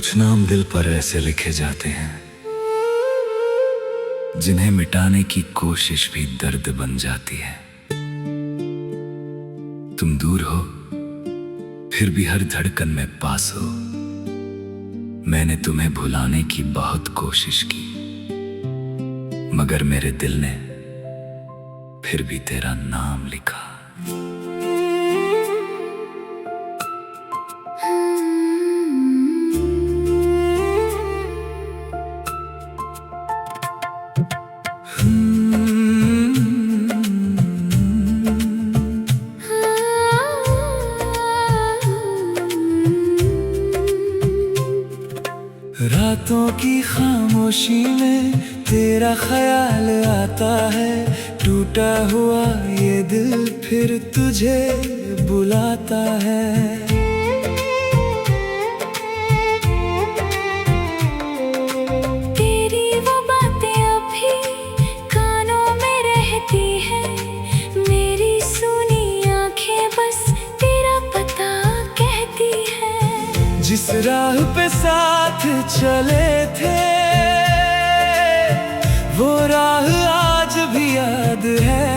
कुछ नाम दिल पर ऐसे लिखे जाते हैं जिन्हें मिटाने की कोशिश भी दर्द बन जाती है। तुम दूर हो फिर भी हर धड़कन में पास हो। मैंने तुम्हें भुलाने की बहुत कोशिश की, मगर मेरे दिल ने फिर भी तेरा नाम लिखा। रातों की खामोशी में तेरा ख्याल आता है। टूटा हुआ ये दिल फिर तुझे बुलाता है। तेरी वो बातें अभी कानों में रहती है। मेरी सुनी आंखें बस तेरा पता कहती है। जिस राह पे साथ चले थे वो राह आज भी याद है।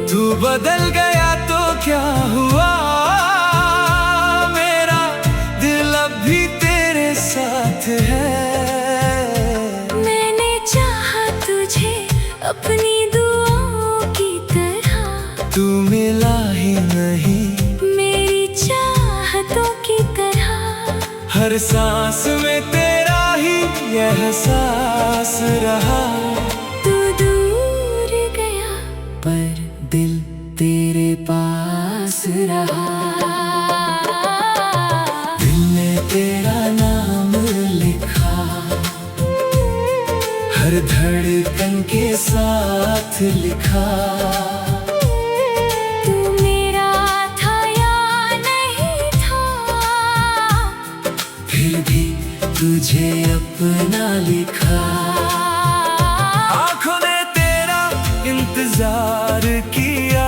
तू बदल गया तो क्या हुआ, मेरा दिल अब भी तेरे साथ है। मैंने चाहा तुझे अपनी दुआओं की तरह, तू मिला ही नहीं मेरी चाहतों की तरह। हर सांस में तेरा ही एहसास रहा। तू दूर गया पर दिल तेरे पास रहा। दिल ने तेरा नाम लिखा, हर धड़कन के साथ लिखा। तू मेरा था या नहीं था, फिर भी तुझे अपना लिखा। आँखों ने तेरा इंतजार किया,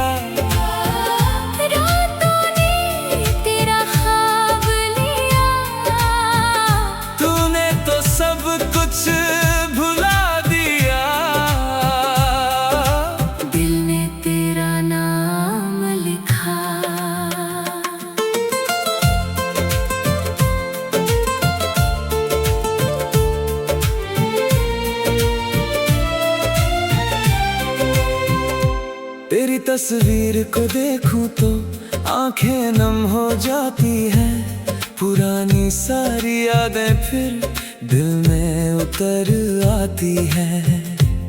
रातों ने तेरा ख्वाब लिया। तूने तो सब कुछ भुला दिया। दिल ने तेरा नाम लिखा। तेरी तस्वीर को देखूं तो आंखें नम हो जाती हैं। पुरानी सारी यादें फिर दिल में उतर आती हैं।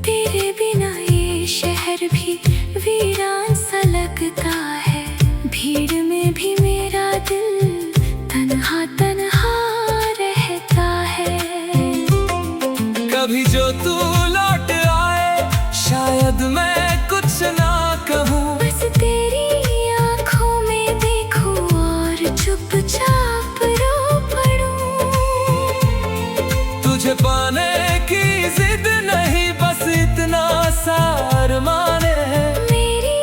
तेरे बिना ये शहर भी वीरान सा लगता है। भीड़ में भी मेरा दिल तन्हा तन्हा रहता है। कभी जो तू लौट आए शायद मैं कुछ ना कहूँ। बस तेरी आँखों में देखूं और चुपचाप रो पड़ूं। तुझे पाने की जिद नहीं, बस इतना सा अरमान है। मेरी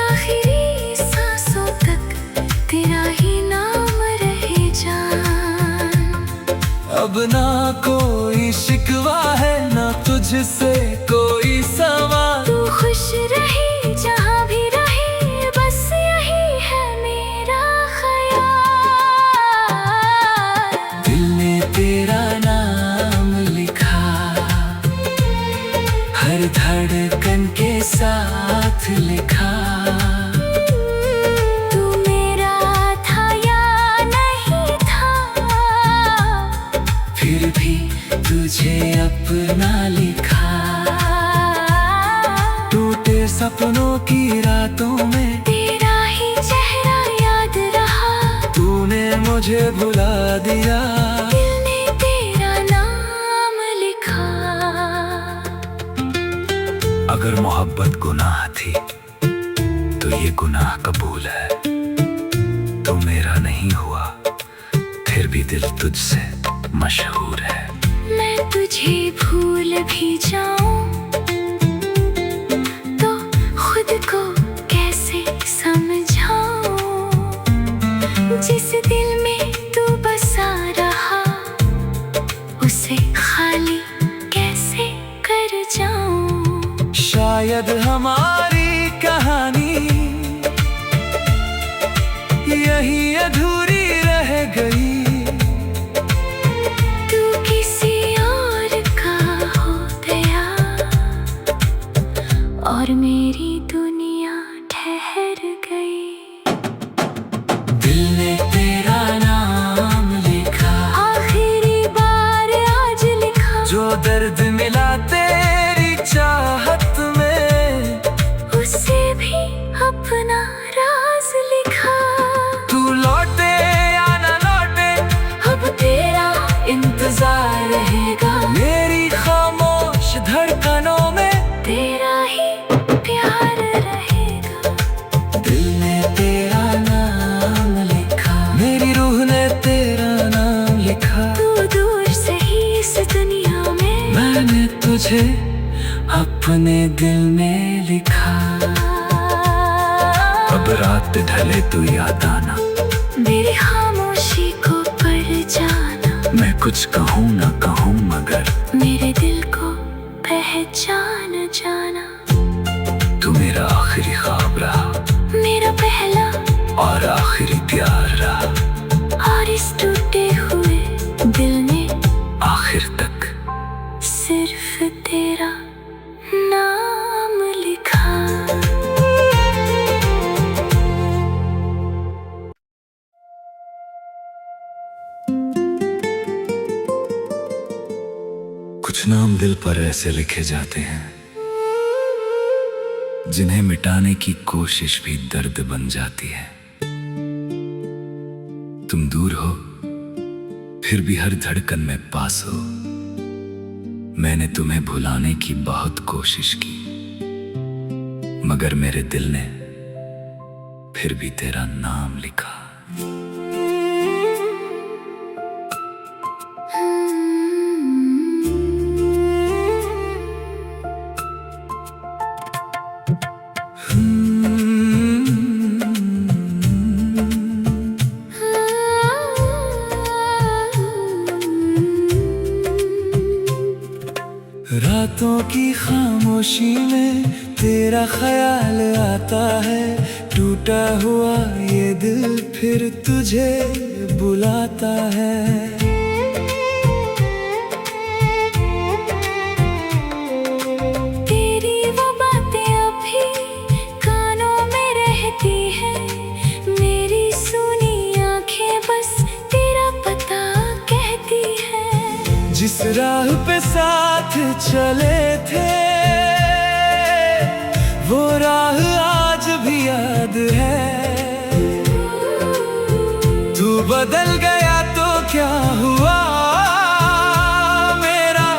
आखिरी सांसों तक तेरा ही नाम रहे जान। अब ना कोई शिकवा है ना तुझसे कोई सवाल। तू खुश रहे जहाँ भी रहे, बस यही है मेरा ख्याल। दिल ने तेरा नाम लिखा, हर धड़कन के साथ लिखा। तू मेरा था या नहीं था, फिर भी तुझे अपना लिखा। टूटे सपनों की रातों में तेरा ही चेहरा याद रहा। तूने मुझे भुला दिया। दिल ने तेरा नाम लिखा। अगर मोहब्बत गुनाह थी तो ये गुनाह कबूल है। तो मेरा नहीं हुआ फिर भी दिल तुझसे मशहूर है। मैं तुझे भूल भी जाऊं तो खुद को कैसे समझाऊं। जिस दिल में तू बस मेरी दुनिया ठहर गई। दिल ने तेरा नाम लिखा, आखिरी बार आज लिखा। जो दर्द मिला तेरी चाहत में, उसे भी अपना राज लिखा। तू लौटे या न लौटे, अब तेरा इंतजार रहेगा। मेरी खामोश धड़कनों में तेरा ही प्यार रहेगा। दिल ने तेरा नाम लिखा, मेरी रूह ने तेरा नाम लिखा। तू दूर से ही इस दुनिया में, मैंने तुझे अपने दिल में लिखा। अब रात ढले तो याद आना, मेरी खामोशी को पढ़ जाना। मैं कुछ कहूँ ना कहूँ मगर मेरे दिल को पहचान जाना। तू मेरा आखिरी ख्वाब रहा, मेरा पहला और आखिरी प्यार रहा। और इस टूटे हुए दिल ने आखिर तक सिर्फ तेरा नाम लिखा। कुछ नाम दिल पर ऐसे लिखे जाते हैं, जिन्हें मिटाने की कोशिश भी दर्द बन जाती है। तुम दूर हो, फिर भी हर धड़कन में पास हो। मैंने तुम्हें भुलाने की बहुत कोशिश की, मगर मेरे दिल ने फिर भी तेरा नाम लिखा। रातों की खामोशी में तेरा ख्याल आता है। टूटा हुआ ये दिल फिर तुझे बुलाता है। तेरी वो बातें अभी कानों में रहती हैं। मेरी सुनी आंखें बस तेरा पता कहती हैं। जिस राह पे साथ चले थे, वो राह आज भी याद है। तू बदल गया तो क्या हुआ, मेरा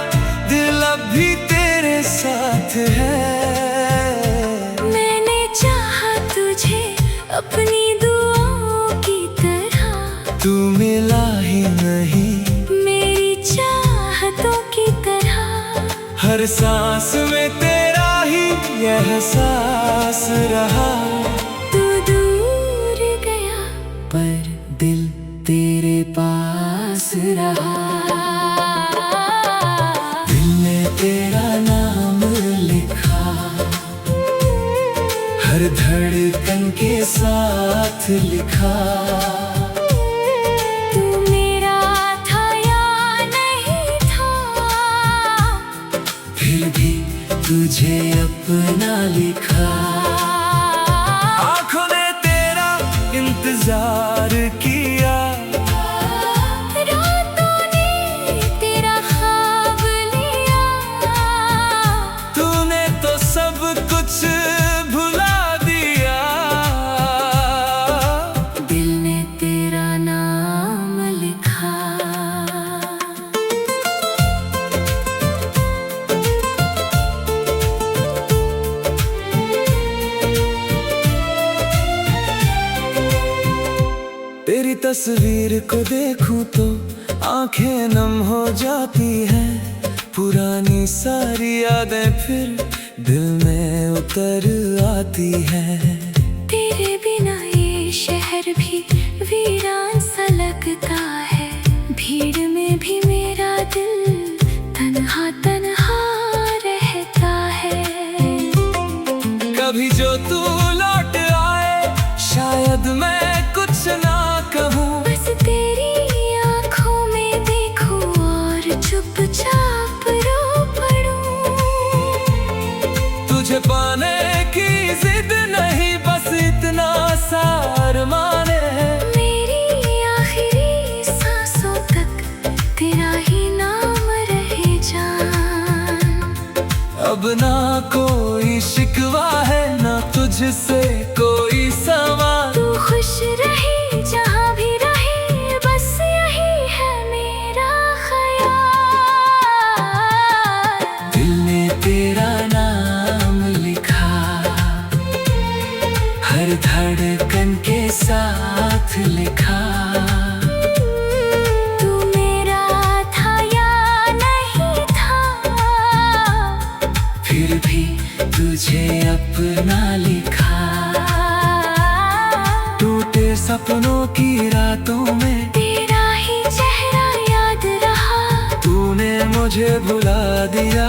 दिल अब भी तेरे साथ है। मैंने चाहा तुझे अपनी दुआओं की तरह, तू मिला ही नहीं मेरी चाहतों की तरह। हर सांस में तेरा ही एहसास रहा। तू दूर गया पर दिल तेरे पास रहा। दिल ने तेरा नाम लिखा, हर धड़कन के साथ लिखा। तू मेरा था या नहीं था, फिर भी तुझे अपना लिखा। आँखों ने तेरा इंतजार किया, रातों ने तेरा ख्वाब लिया। तूने तो सब कुछ भुला दिया। दिल ने तेरा नाम लिखा। तेरी तस्वीर को देखूं तो आंखें नम हो जाती हैं। पुरानी सारी यादें फिर दिल में उतर आती हैं। तेरे बिना ये शहर भी वीरान सा लगता है। भीड़ में भी मेरा दिल तन्हा तन्हा रहता है। कभी जो तू लौट आए, शायद मैं कुछ ना कहूँ। बस तेरी आँखों में देखूं और चुपचाप रो पड़ूं। तुझे पाने की तुझसे कोई सवाल। तू खुश रही जहाँ भी रही, बस यही है मेरा ख्याल। दिल ने तेरा नाम लिखा, हर धड़कन के साथ लिखा। तू मेरा था या नहीं था, फिर भी तुझे अपना लिखा। टूटे सपनों की रातों में तेरा ही चेहरा याद रहा। तूने मुझे भुला दिया।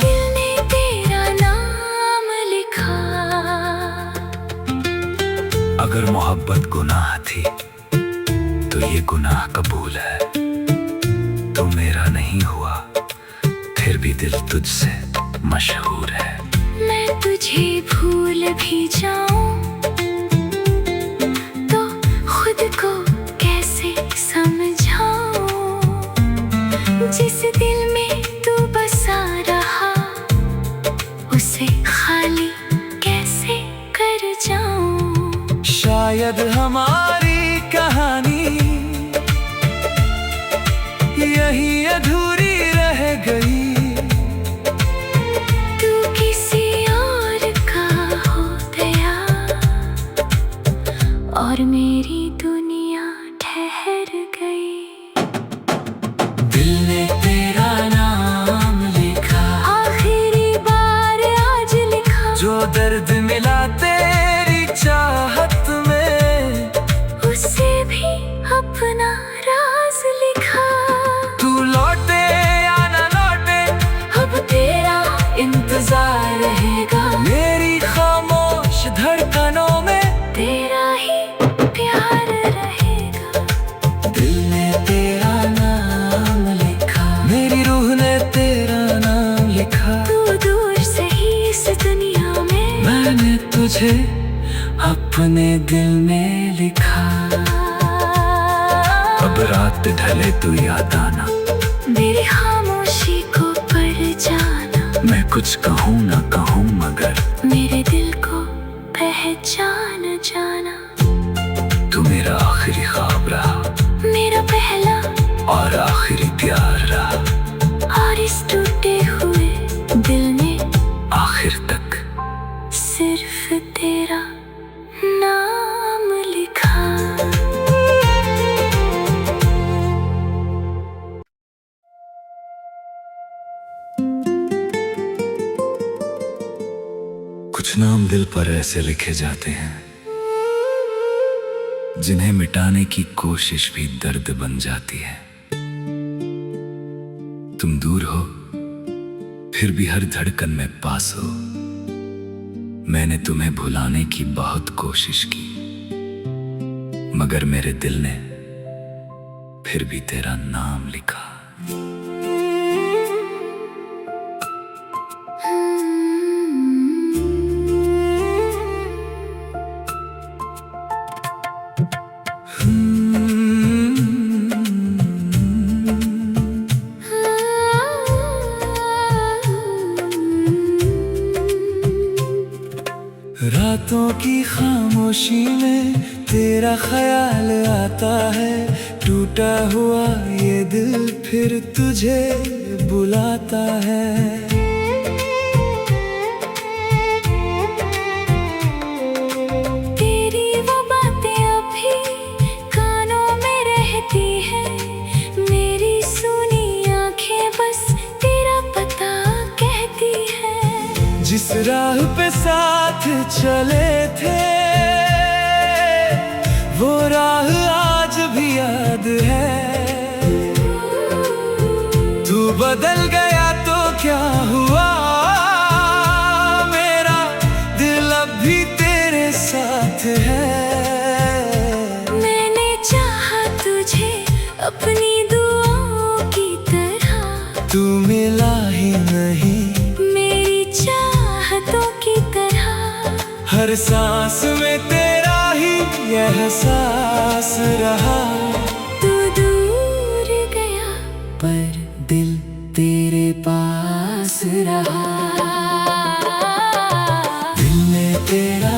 दिल ने तेरा नाम लिखा। अगर मोहब्बत गुनाह थी तो ये गुनाह कबूल है। तू मेरा नहीं हुआ, फिर भी दिल तुझसे मशहूर है। मैं तुझे भूल भी जाऊं तो खुद को कैसे समझाऊं। जिस दिल में तू बसा रहा, उसे खाली कैसे कर जाऊं। शायद हमारी कहानी यही अधूरी रह गई। तू किसी और का हो गया और मेरी दुनिया ठहर गई। दिल ने तेरा नाम लिखा, आखिरी बार आज लिखा। जो दर्द मिला तेरी चाहत में, उसे भी अपना राज लिखा। तू लौटे या ना लौटे अब तेरा इंतजार रहेगा। मेरी खामोश धड़कनों में तेरा ही प्यार रहेगा। दिल ने तेरा नाम लिखा, मेरी रूह ने तेरा नाम लिखा। तू दूर से ही इस दुनिया में, मैंने तुझे अपने दिल में लिखा। अब रात ढले तो याद आना, मेरी खामोशी को पढ़ जाना। मैं कुछ कहूँ ना कहूँ मगर मेरे दिल को पहचान जाना। तू मेरा आखिरी ख्वाब रहा मेरा पहला और आखिरी प्यार रहा। और इस टूटे हुए दिल ने आखिर तक सिर्फ तेरा नाम लिखा। कुछ नाम दिल पर ऐसे लिखे जाते हैं जिन्हें मिटाने की कोशिश भी दर्द बन जाती है। तुम दूर हो फिर भी हर धड़कन में पास हो। मैंने तुम्हें भुलाने की बहुत कोशिश की, मगर मेरे दिल ने फिर भी तेरा नाम लिखा। रातों की खामोशी में तेरा ख्याल आता है। टूटा हुआ ये दिल फिर तुझे बुलाता है। तेरी वो बातें अभी कानों में रहती हैं। मेरी सुनी आंखें बस तेरा पता कहती हैं। जिस राह पे साथ चले थे वो राह आज भी याद है। तू बदल गया तो क्या हुआ, मेरा दिल अब भी तेरे साथ है। मैंने चाहा तुझे अपनी दुआओं की तरह, तू मिला ही नहीं मेरी चाहतों की तरह। हर सांस में तेरा ही एहसास रहा। तू दूर गया पर दिल तेरे पास रहा। दिल ने तेरा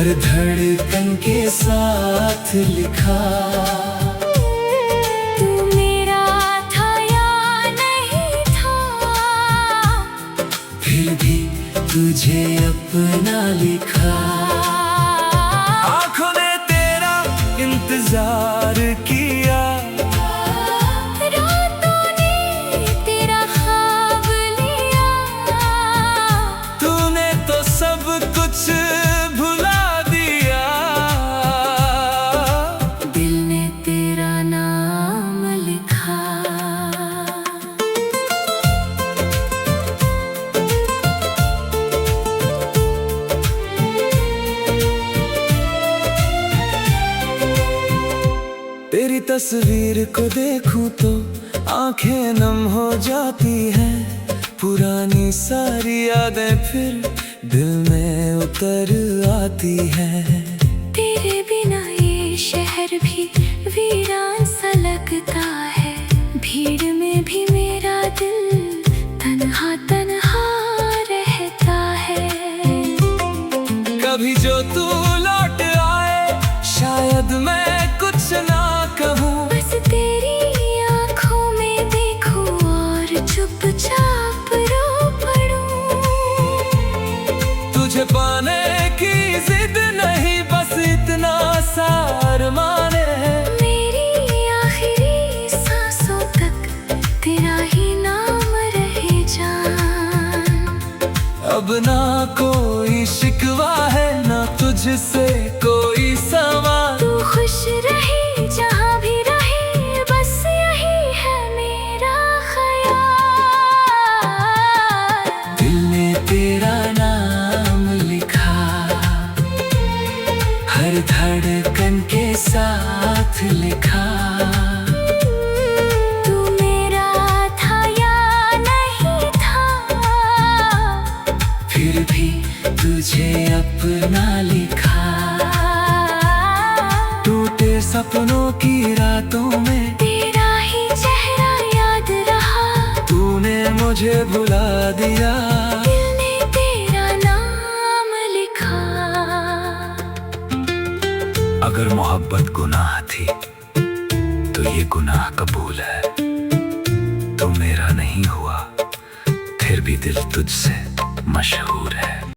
हर धड़कन के साथ लिखा। तू मेरा था या नहीं था, फिर भी तुझे अपना लिखा। आँखों ने तेरा इंतजार किया, रातों ने तेरा ख्वाब लिया। तूने तो सब कुछ भुला दिया। दिल ने तेरा नाम लिखा। तेरी तस्वीर को देखूं तो आंखें नम हो जाती हैं। पुरानी सारी यादें फिर दिल में उतर आती हैं। तेरे बिना ये शहर भी वीरान सा लगता है। भीड़ में भी मेरा दिल तन्हा तन्हा रहता है। कभी जो तू लौट आए, शायद मैं कुछ ना कहूँ। बस तेरी आँखों में देखूं और चुपचाप रो पड़ूं। तुझे पाने की जिद नहीं, बस इतना सा अरमान है। मेरी आखिरी सांसों तक तेरा ही नाम रहे जान। अब ना कोई शिकवा है, ना तुझसे कोई सवाल। तू खुश रही जहाँ भी रही, बस यही है मेरा ख्याल। दिल ने तेरा नाम लिखा, हर धड़कन के साथ लिखा। तू मेरा था या नहीं था, फिर भी तुझे अपना लिखा। टूटे सपनों की रातों में तेरा ही चेहरा याद रहा। तूने मुझे भुला दिया। दिल ने तेरा नाम लिखा। अगर मोहब्बत गुनाह थी तो ये गुनाह कबूल है। तो मेरा नहीं हुआ, फिर भी दिल तुझसे मशहूर है।